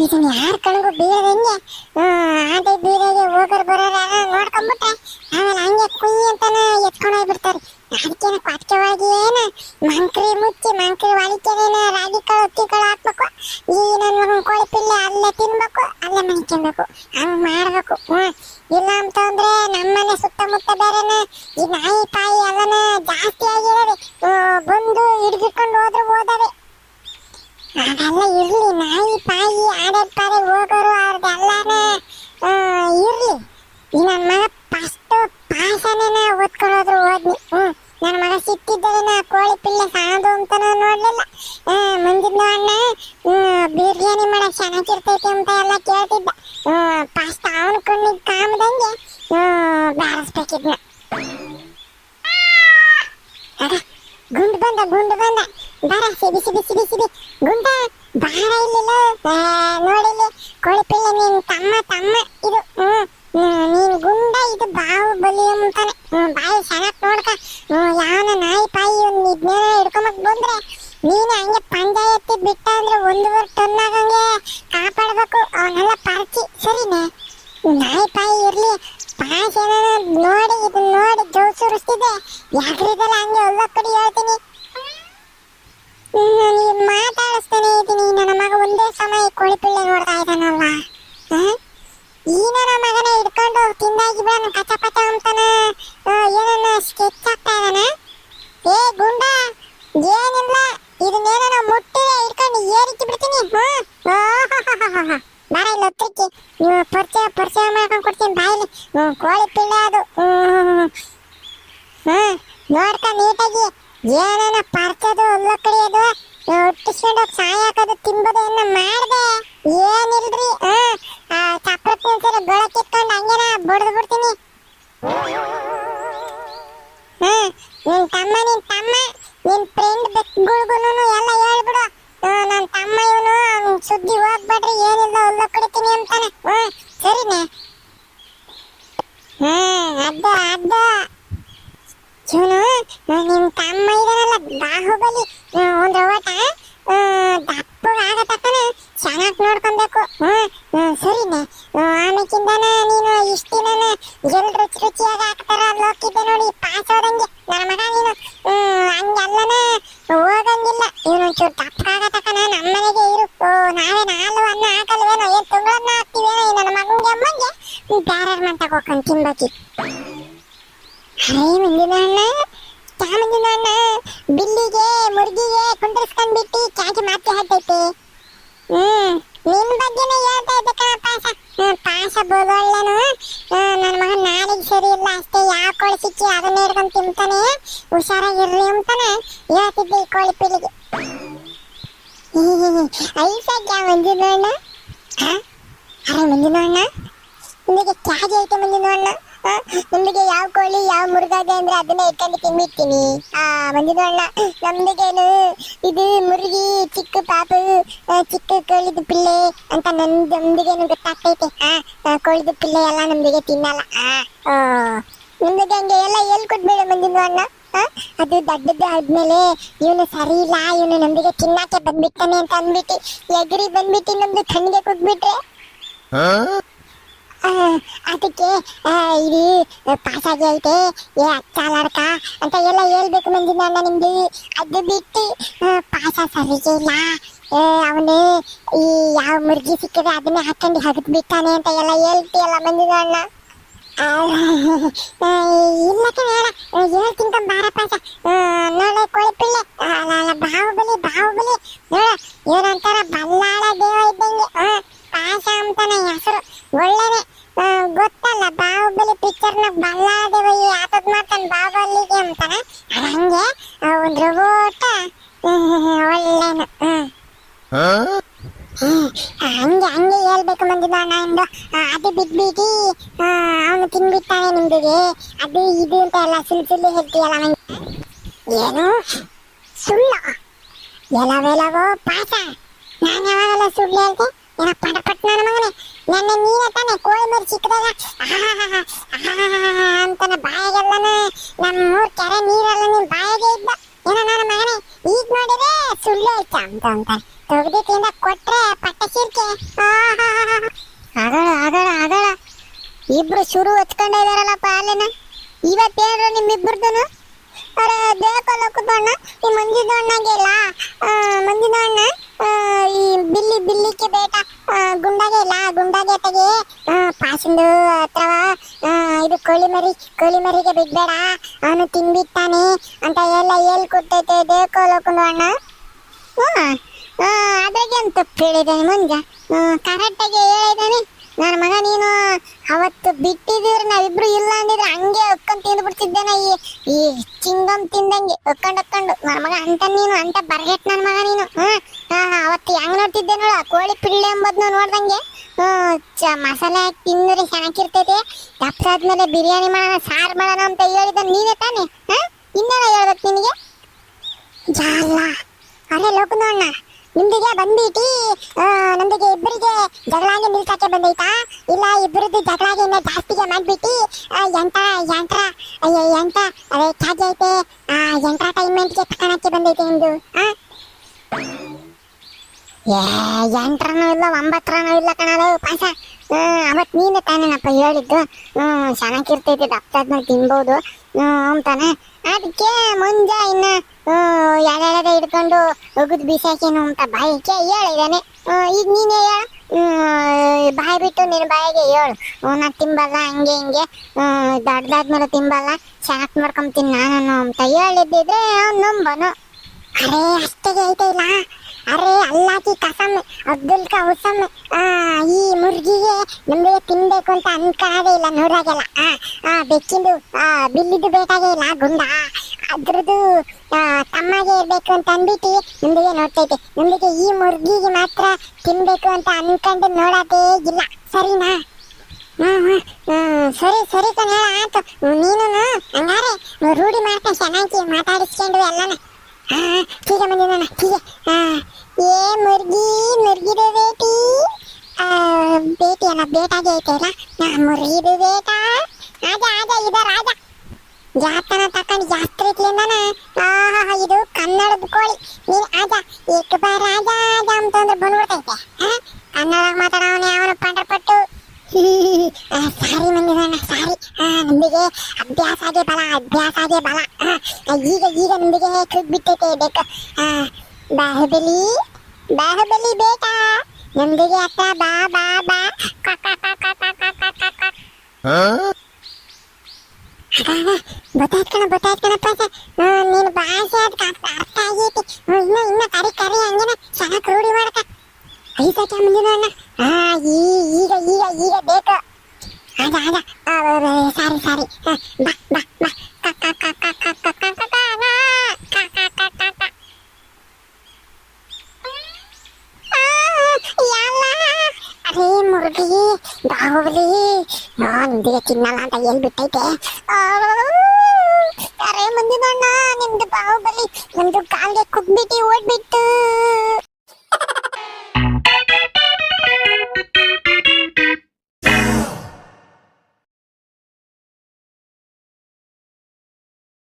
ಇದನ್ನ ಯಾರ ಕಣ್ಗೂ ಬೀಳದಂಗೆ ಆಟೆ ಬೀಳಗೆ ಹೋಗೋರು ಬರೋರು ನೋಡ್ಕೊಂಡ್ಬಿಟ್ರೆ ಆಮೇಲೆ ಹಂಗೆ ಕುಯ್ ಅಂತಾನ ಎತ್ಕೊಂಡು ಹೋಗ್ಬಿಡ್ತಾರೆ. ಅದಕ್ಕೇನ ಕೊಟ್ಟಿಗೆ ಒಳಗೆ ಏನ ಮಂಕ್ರಿ ಮುಚ್ಚಿ ಮಂಕ್ರಿ ಒಳಿಕೆನೇನ ರಾಗಿ ಕಾಳು ಅಕ್ಕಿ ಕಾಳು ಹಾಕ್ಬೇಕು. ಈ ನನ್ನ ಮಗನ ಕೋಳಿ ಪಿಲ್ಲೆ ಅಲ್ಲೇ ತಿನ್ಬೇಕು, ಅಲ್ಲೇ ಮನಿಕೊಬೇಕು, ಹಂಗ್ ಮಾಡ್ಬೇಕು. ಇಲ್ಲ ಅಂತಂದ್ರೆ ನಮ್ಮನೆ ಸುತ್ತಮುತ್ತ ಬೇರೆನ ಈ ನಾಯಿ ಪಾಯಿ ಎಲ್ಲನ ಜಾಸ್ತಿ ಆಗಿರೋದು ಬಂದು ಹಿಡ್ಗಿಟ್ಕೊಂಡು ಹೋದ್ರು ಹೋದವೆ. ಅದೆಲ್ಲ ಇರ್ಲಿ, ನಾಯಿ ಪಾಯಿ ಆಡೋದ್ ಪಾರೆ ಹೋಗೋರು ಅವ್ರದ್ದೆಲ್ಲಾನ ಇರ್ಲಿ. ಈ ನನ್ನ ಮಗ ಫಸ್ಟ್ ಪಾಸನೇನ ಓದ್ಕೊಂಡೋದ್ರು ಓದ್ನಿ. ನನ್ನ ಮಗ ಸಿಕ್ಕಿದ್ದನ ಕೋಳಿ ಪಿಲ್ಲೆ ಸಾಣದು ಅಂತಾನ ನೋಡ್ಲಿಲ್ಲ. ಮುಂದಿನ ಅಣ್ಣ ಬಿರಿಯಾನಿ ಮಾಡಕ್ ಚೆನ್ನಾಗಿರ್ತೈತಿ ಅಂತ ಎಲ್ಲ ಕೇಳ್ತಿದ್ದ. ಫಸ್ಟ್ ಅವನ ಕಣ್ಣಿಗೆ ಕಾಮದಂಗೆ ಬಾರಿಸ್ಬೇಕಿದ್ನ. ಗುಂಡು ಬಂದ ಬಾರ ಸಿಬಿ ಗುಂಡ ಬಾರ ಇಲ್ಲಿಲ್ಲ. ನೋಡಿಲಿ ಕೋಳಿ ಪಿಲ್ಲೆ ನೀನ್ ತಮ್ಮ ಇದು ನೀನ್ ಗುಂಡ ಇದು ಬಾಹುಬಲಿ ಅಂತಾನೆ. ಬಾಯಿ ಸಣಕ್ ನೋಡ್ಕ ಯಾವನ ನಾಯಿ ಪಾಯಿ ಒಂದು ಇದ್ನೇನ ಹಿಡ್ಕೊಂಬಕ್ ಬಂದ್ರೆ ನೀನು ಹಂಗೆ ಪಂಚಾಯತಿ ಬಿಟ್ಟ ಅಂದ್ರೆ 1.5 ಟನ್ ಆಗಂಗೆ ಕಾಪಾಡ್ಬೇಕು ಅವನ್ನೆಲ್ಲ ಪರ್ಚಿ. ಸರಿನೇ? ನಾಯಿ ಪಾಯಿ ಇರ್ಲಿ ಪಾಸ್ ಏನಾನ ನೋಡಿ ಇದನ್ನ ನೋಡಿ ಜೋರ್ ಸುರಿಸ್ತಿದ್ದೆ ಯಾಕ್ರಿದಲ್ಲ ಹಂಗೆ ಒಲ್ಲ ಕಡೆ ಹೇಳ್ತೀನಿ. ಮಾತಾಡಿಸ್ತಾನೆ ಇದ್ದೀನಿ. ನನ್ನ ಮಗ ಒಂದೇ ಸಮಯ ಕೋಳಿ ಪಿಳ್ಳೆ ನೋಡ್ತಾ ಇದ್ದಾನಲ್ವಾ? ಈ ನನ್ನ ಮಗನ ಹಿಡ್ಕೊಂಡು ತಿಂದಾಗಿ ಬಿಡ ಕಚ ಪಚ ಅಂತಾನ ಏನನ್ನ ಸ್ಕೆಚ್ ಆಗ್ತಾ ಇದ್ದಾನ. ಏ ಗುಂಡ ಏನಿಲ್ಲ, ಇದನ್ನೇನ ಮುಟ್ಟಿ ಹಿಡ್ಕೊಂಡು ಏರಿಕ್ಕಿ ಬಿಡ್ತೀನಿ. ಬಾರ ಇಲ್ಲಿ ಹತ್ರಕ್ಕೆ ನೀವು ಪರಿಚಯ ಮಾಡ್ಕೊಂಡು ಕೊಡ್ತೀನಿ ಬಾಯಿಲಿ. ಕೋಳಿ ಪಿಳ್ಳೆ ಅದು. ನೋಡ್ಕ ನೀಟಾಗಿ ಏನೇನ ಪರ್ಚದು ಒಲ್ಲ ಕಡಿಯೋದು ಒಟ್ಟಿಸ್ಕೊಂಡೋಗಿ ಸಾಯ ಹಾಕೋದು ತಿಂಬೋದು ಏನ ಮಾಡ್ದೆ ಏನಿಲ್ರಿ. ಚಪ್ರತ್ ನಿಲ್ಸಿರ ಗೊಳ ಕಿತ್ಕೊಂಡು ಹಂಗೇನ ಬಡ್ದು ಬಿಡ್ತೀನಿ. ನಿನ್ ತಮ್ಮ ನಿನ್ ಫ್ರೆಂಡ್ ಬೆಕ್ಗುಳ್ಗುನು ಎಲ್ಲ ಹೇಳ್ಬಿಡು ನನ್ನ ತಮ್ಮ ಇವನು ಸುದ್ದಿ ಹೋಗ್ಬೇಡ್ರಿ ಏನಿಲ್ಲ ಒಲ್ಲ ಕಡಿತೀನಿ ಅಂತಾನೆ. ಸರಿನೇ? ಅದ್ದ ಇವನು ನಿಮ್ ತಮ್ಮ ಇದನಲ್ಲ ಬಾಹುಬಲಿ ಒಂದು ಓಟ ದಪ್ಪಗಾಗತಕ್ಕನ ಚೆನ್ನಾಗಿ ನೋಡ್ಕೊಬೇಕು. ಸರಿನೇ? ಆಮೇಕಿಂದನ ನೀನು ಇಷ್ಟಿನ ಎಲ್ ರುಚಿಯಾಗಿ ಹಾಕ್ತಾರ ಅಲ್ಲಿ ಹೋಗಿದ್ದೆ ನೋಡಿ ಪಾಸ್ ಹೋದಂಗೆ. ನನ್ನ ಮಗ ನೀನು ಹಂಗೆಲ್ಲನ ಹೋಗಂಗಿಲ್ಲ. ಇವನೊಂಚೂರು ದಪ್ಪಗಾಗತಕ್ಕನ ನಮ್ಮನೆಗೆ ಇರು. ನಾವೇನು ಹಾಲು ಅನ್ನ ಹಾಕಲ್ವೇನೋ ಏನ್ ತುಂಗಳನ್ನ ಹಾಕ್ತಿವೇನೋ ನನ್ನ ಮಗಂಗೆ ಅಮ್ಮಂಗೆ ಬ್ಯಾರ ಮಂತಾಗ ಹೋಗ್ಕೊಂಡು ತಿನ್ಬೇಕಿ. ಮುಂದಿನ ಅಣ್ಣ ಬಿಲ್ಲಿಗೆ ಮುರ್ಗಿಗೆ ಕುಂಡ್ರಿಸ್ಕೊಂಡ್ಬಿಟ್ಟು ಚಾಚಿ ಮಾತಿ ಹಾಕೈತಿ. ನಿನ್ ಬಗ್ಗೆನೇ ಹೇಳ್ತಾ ಇದ್ದೆ ಪಾಸ ಬೋದೊಳ್ಳೆನು ನನ್ನ ಮಗ ನಾಲಿಗೆ ಸರಿ ಇಲ್ಲ ಅಷ್ಟೇ. ಯಾವ ಕೋಳಿ ಸಿಕ್ಕಿ ಅದನ್ನ ಹಿಡ್ಕೊಂಡು ತಿಂತಾನೆ, ಹುಷಾರಾಗಿರ್ರಿ ಅಂತಾನೆ ಹೇಳ್ತಿದ್ದೆ ಈ ಕೋಳಿ ಪಿಲ್ಲಿಗೆ. ಐಸಾಕ್ಯ ಮುಂದಿನ ಅಣ್ಣ. ಅರೆ ಮುಂದಿನ ಅಣ್ಣ ನಿಮಗೆ ಕ್ಯಾಜ್ ಐತೆ ಮುಂದಿನ ಅಣ್ಣ. ನಮ್ದಿಗೆ ಯಾವ ಕೋಳಿ ಯಾವ ಮುರುಗಾಗೆ ಅಂದ್ರೆ ಅದನ್ನ ಇಟ್ಕೊಂಡು ತಿನ್ಬಿಡ್ತೀನಿ. ಮಂದಿನ ಅಣ್ಣ ನಮ್ದಿಗೇನು ಇದು ಮುರುಗಿ ಚಿಕ್ಕ ಪಾಪು ಚಿಕ್ಕ ಕೋಳಿದು ಪಿಲ್ಲೆ ಅಂತ ನಮ್ದಿಗೇನು ಗೊತ್ತಾಗ್ತೈತೆ. ಕೋಳಿದು ಪಿಲ್ಲೆ ಎಲ್ಲ ನಮ್ದಿಗೆ ತಿನ್ನಲ್ಲ. ನಿಮ್ದಿಗೆ ಹಂಗೆ ಎಲ್ಲ ಹೇಳ್ಕೊಟ್ಬೇಡ ಮಂದಿನ ಅಣ್ಣ. ಅದು ದೊಡ್ಡದು ಆದ್ಮೇಲೆ ಇವನು ಸರಿ ಇಲ್ಲ, ಇವನು ನಮ್ದಿಗೆ ತಿನ್ನಕ್ಕೆ ಬಂದ್ಬಿಡ್ತಾನೆ ಅಂತ ಅಂದ್ಬಿಟ್ಟು ಎಗ್ರಿ ಬಂದ್ಬಿಟ್ಟು ನಮ್ದು ಕಣ್ಣಿಗೆ ಕುಗ್ಬಿಟ್ರೆ ಅದಕ್ಕೆ ಇದು ಪಾಸಾಗಿ ಐತೆ ಏ ಅಚ್ಚಾಲಾಡ್ಕ ಅಂತ ಎಲ್ಲ ಹೇಳ್ಬೇಕು ಮಂದಿನ ಅಣ್ಣ ನಿಮ್ದು. ಅದು ಬಿಟ್ಟು ಪಾಸ ಸರಿಗೆ ಇಲ್ಲ ಅವನು ಈ ಯಾವ ಮುರ್ಗಿ ಸಿಕ್ಕಿದ್ರೆ ಅದನ್ನೇ ಹಾಕೊಂಡು ಹಗದ್ ಬಿಟ್ಟಾನೆ ಅಂತ ಎಲ್ಲ ಹೇಳ್ತೀಯಲ್ಲ ಮಂದಿನ ಅಣ್ಣ. ಇಲ್ಲ ಕಣ ಹೇಳ್ತಿಂತ ಬಾರ ಪಾಸ ನೋಡ ಕೋಳಿ ಪಿಳ್ಳೆ ಬಾಹುಬಲಿ ನೋಡ ಏನಂತಾರ ಬಲ್ಲಾಳ ದೇವ ಇದ್ದಂಗೆ ಪಾಸ ಅಂತಾನೆ ಹೆಸರು ಒಳ್ಳೆನೆ. ಗೊತ್ತಲ್ಲ ಬಾಹುಬಲಿ ಪಿಕ್ಚರ್ನ ಬಲ್ಲಾದೇವ ಯಾತದ್ ಮಾಡ್ತಾನೆ ಬಾಹುಬಲಿಗೆ ಅಂತಾನೆ ಹಂಗೆ ಒಂದು ರೋಬೋಟ ಒಳ್ಳೆನು. ಹಂಗೆ ಹೇಳ್ಬೇಕು ಮಂದಿನ ಅಣ್ಣ ಎಂದು. ಅದು ಬಿಟ್ಬಿಟ್ಟು ಅವನು ತಿನ್ಬಿಟ್ಟಾನೆ ನಿಮ್ದಿಗೆ ಅದು ಇದು ಅಂತ ಎಲ್ಲ ಸುಳ್ಳು ಹೇಳ್ತೀಯಲ್ಲ ನಂಗೆ. ಏನು ಸುಳ್ಳು? ಎಲ್ಲವೆಲ್ಲವೋ ಪಾಸ ನಾನು ಯಾವಾಗೆಲ್ಲ ಸುಳ್ಳು ಹೇಳ್ತೆ? ಏನ ಪಟಪಟ್ ನನ್ನ ಮಗನೇ ನನ್ನ ನೀನೇ ತಾನೆ ಕೋಳಿ ಮರಿ ಸಿಕ್ಕದಾಗ ಅಂತಾನೆ ಬಾಯಿಗೆಲ್ಲನ ನಮ್ಮ 3 ಕೆರೆ ನೀರೆಲ್ಲ ನಿನ್ ಬಾಯಿಗೆ ಇದ್ದ. ಏನ ನನ್ನ ಮಗನೇ ಈಗ ನೋಡಿದ್ರೆ ಸುಳ್ಳು ಆಯ್ತಾ ಅಂತ ತೊಗದಿಟ್ಟಿಂದ ಕೊಟ್ರೆ ಪಟ್ಟ ಶಿರ್ಕೆ ಆಗಳ ಇಬ್ರು ಶುರು ಹಚ್ಕೊಂಡೇ ಇದಾರಲ್ಲಪ್ಪ ಅಲ್ಲೇನ ಇವತ್ತೇನ್ರ ನಿಮ್ಮಿಬ್ರದನು ಅರೆ ಬೇಕಲ್ಲ ಕುದಣ್ಣ ಈ ಮಂಜಿದಣ್ಣಗೆ ಇಲ್ಲ ಮಂಜಿದಣ್ಣ ಈ ಬಿಲ್ಲಿಕ್ಕೆ ಬೇಟ ಗುಂಡಾಗೆ ಇಲ್ಲ ಗುಂಡಾಗೆ ತೆಗೆ ಪಾಸಿಂದು ಅಥವಾ ಇದು ಕೋಳಿ ಮರಿಗೆ ಬಿಡ್ಬೇಡ ಅವನು ತಿನ್ಬಿಟ್ಟಾನೆ ಅಂತ ಎಲ್ಲ ಹೇಳ್ಕೊಟ್ಟೈತೆ ಬೇಕಲ್ಲ ಕುದಣ್ಣ ಅದ್ರಾಗೆ ಅಂತ ತಪ್ಪು ಹೇಳಿದ್ದಾನೆ ಮುಂಜ ಕರೆಕ್ಟಾಗಿ ಹೇಳಿದ್ದಾನೆ ನನ್ನ ಮಗ ನೀನು ಅವತ್ತು ಬಿಟ್ಟಿದ್ರೆ ನಾವಿಬ್ರು ಇಲ್ಲ ಅಂದಿದ್ರೆ ಹಂಗೆ ಒಕ್ಕೊಂಡ್ ತಿಂದ್ಬಿಡ್ತಿದ್ದೇನೆ ಈ ಚಿಂಗಮ್ ತಿಂದಂಗೆ ಒಕ್ಕೊಂಡು ನನ್ನ ಮಗ ಅಂತ ನೀನು ಅಂತ ಬರ್ಗೆಟ್ ನನ್ನ ಮಗ ನೀನು ಅವತ್ತು ಹೆಂಗ್ ನೋಡ್ತಿದ್ದೆ ನೋಡು ಕೋಳಿ ಪಿಳ್ಳೆ ಎಂಬುದನ್ನ ನೋಡ್ದಂಗೆ ಮಸಾಲೆ ಹಾಕಿ ತಿಂದ್ರೆ ಚೆನ್ನಾಗಿರ್ತೈತೆ ದಪ್ಪಾದ್ಮೇಲೆ ಬಿರಿಯಾನಿ ಮಾಡೋಣ ಸಾರು ಮಾಡೋಣ ಅಂತ ಹೇಳಿದ ನೀನೇ ತಾನೆ ಇನ್ನೇನ ಹೇಳ್ಬೇಕು ನಿನಗೆ ಜಾಲ ಅರೆ ಲೋಕನೋಣ್ಣ ನಿಮ್ದಿಗೆ ಬಂದ್ಬಿಟ್ಟು ನಮ್ದಿಗೆ ಇಬ್ಬರಿಗೆ ಜಗಳಾಗಿ ನಿಲ್ಸಕ್ಕೆ ಬಂದೈತಾ ಇಲ್ಲ ಇಬ್ಬರದ್ದು ಜಗಳಾಗಿ ಇನ್ನ ಜಾಸ್ತಿಗೆ ಮಾಡ್ಬಿಟ್ಟು ಎಂಟ ಅದೇ ಚಾರ್ಜ್ ಐತೆ ಎಂಟರ್ಟೈನ್ಮೆಂಟ್ಗೆ ತಗೊಳಕ್ಕೆ ಬಂದೈತೆ ನಿಮ್ದು ಎಂಟರನೂ ಇಲ್ಲ 9ರನೂ ಇಲ್ಲ ಕಣಲು ಪಾಸ ಅವತ್ತು ನೀನೆ ತಾನೇನಪ್ಪ ಹೇಳಿದ್ದು ಚೆನ್ನಾಗಿರ್ತೈತೆ ದಪ್ಪಾದ್ಮೇಲೆ ತಿನ್ಬೋದು ಅಂತಾನೆ ಅದಕ್ಕೆ ಮುಂಜಾ ಇನ್ನ ಎಳೆ ಹಿಡ್ಕೊಂಡು ಒಗುದು ಬಿಸಾಕೇನು ಅಂತ ಬಾಯಿಗೆ ಹೇಳಿದಾನೆ ಈಗ ನೀನೇ ಹೇಳು ಬಾಯಿ ಬಿಟ್ಟು ನಿನ್ನ ಬಾಯಿಗೆ ಹೇಳು ನಾ ತಿಂಬಲ್ಲ ಹಂಗೆ ಹಿಂಗೆ ದೊಡ್ಡದಾದ್ಮೇಲೆ ತಿಂಬಲ್ಲ ಚೆನ್ನಾಗಿ ಮಾಡ್ಕೊಂತೀನಿ ನಾನು ಅಂತ ಹೇಳಿದ್ದಿದ್ರೆ ಅವ್ನು ನಂಬನು ಅರೆ ಅಷ್ಟೇ ಐತೆ ಇಲ್ಲ ಅರೆ ಅಲ್ಲಾಕಿ ಕಸಮ್ ಅಬ್ದುಲ್ ಕಾ ಹುಸಮ್ ಈ ಮುರ್ಗಿಗೆ ನಮ್ಗೆ ತಿನ್ಬೇಕು ಅಂತ ಅನ್ಕೊಳ್ಳೋದೇ ಇಲ್ಲ ನೋಡಾಗೆಲ್ಲ ಬೆಕ್ಕಿಂದು ಬಿಲ್ಲಿದು ಬೇಕಾಗೇ ಇಲ್ಲ ಗುಂಡ ಅದ್ರದ್ದು ತಮ್ಮಗೆ ಇರ್ಬೇಕು ಅಂತ ಅಂದ್ಬಿಟ್ಟು ನಮ್ದಿಗೆ ನೋಡ್ತೈತೆ ನಮ್ದಿಗೆ ಈ ಮುರ್ಗಿಗೆ ಮಾತ್ರ ತಿನ್ಬೇಕು ಅಂತ ಅನ್ಕೊಂಡು ನೋಡೋದೇ ಇಲ್ಲ ಸರಿನಾ ಸರಿ ಕಣ ಆಯ್ತು ನೀನು ಹಂಗಾರೆ ರೂಢಿ ಮಾಡ್ಕೊಂಡು ಚೆನ್ನಾಗಿ ಮಾತಾಡಿಸ್ಕೊಂಡು ಎಲ್ಲನ ठीक है मंजना ना ठीक है ये मुर्गी दे बेटी बेटी है ना बेटा गई तेरा ना मुर्गी दे बेटा आजा इधर आजा ಜಾತನ ತಕೊಂಡು ಜಾಸ್ತಿ ಇಟ್ಲಿಂದನ ಇದು ಕನ್ನಡದ ಕೋಳಿ ನೀನು ಆಜಾ ಏಕ ಬಾರ ಆಜಾ ಅಂತಂದ್ರೆ ಬಂದ್ಬಿಡ್ತೈತೆ ಕನ್ನಡ ಮಾತಾಡೋನೆ ಅವನು ಪಂಡ್ರಪಟ್ಟು ಸಾರಿ ಮಂದಿರಣ್ಣ ಸಾರಿ ನಮ್ದಿಗೆ ಅಭ್ಯಾಸ ಆಗೇ ಬಲ ಈಗ ನಮ್ದಿಗೆ ಬಿಟ್ಟೈತೆ ಬೇಕು ಬಾಹುಬಲಿ ಬೇಟ ನಮ್ದಿಗೆ ಅಕ್ಕ ಬಾ ಗೊತ್ತಾಯ್ತು ನೀನು ಭಾಷೆ ಅದಕ್ಕೆ ಅರ್ಥ ಆಗೈತಿ ಇನ್ನ ಕರಿ ಹಂಗೇನ ಚೆನ್ನಾಗಿ ರೂಢಿ ಮಾಡಕ ಐತಕ್ಕೆ ಮುಂದಿನ ಈಗ ಬೇಕು ಸಾರಿ ಬಾ ಅರೇ ಮುರುಗಿ ಬಾಹುಬಲಿ ನಿಮ್ದಿಗೆ ತಿನ್ನಲ್ಲ ಅಂತ ಹೇಳ್ಬಿಟ್ಟೈತೆ ಅರೆ ಮುಂದಿನ ನಿಮ್ದು ಬಾಹುಬಲಿ ನಮ್ದು ಕಾಲ್ಗೆ ಕುಗ್ಬಿಟ್ಟು ಓಡ್ಬಿಟ್ಟು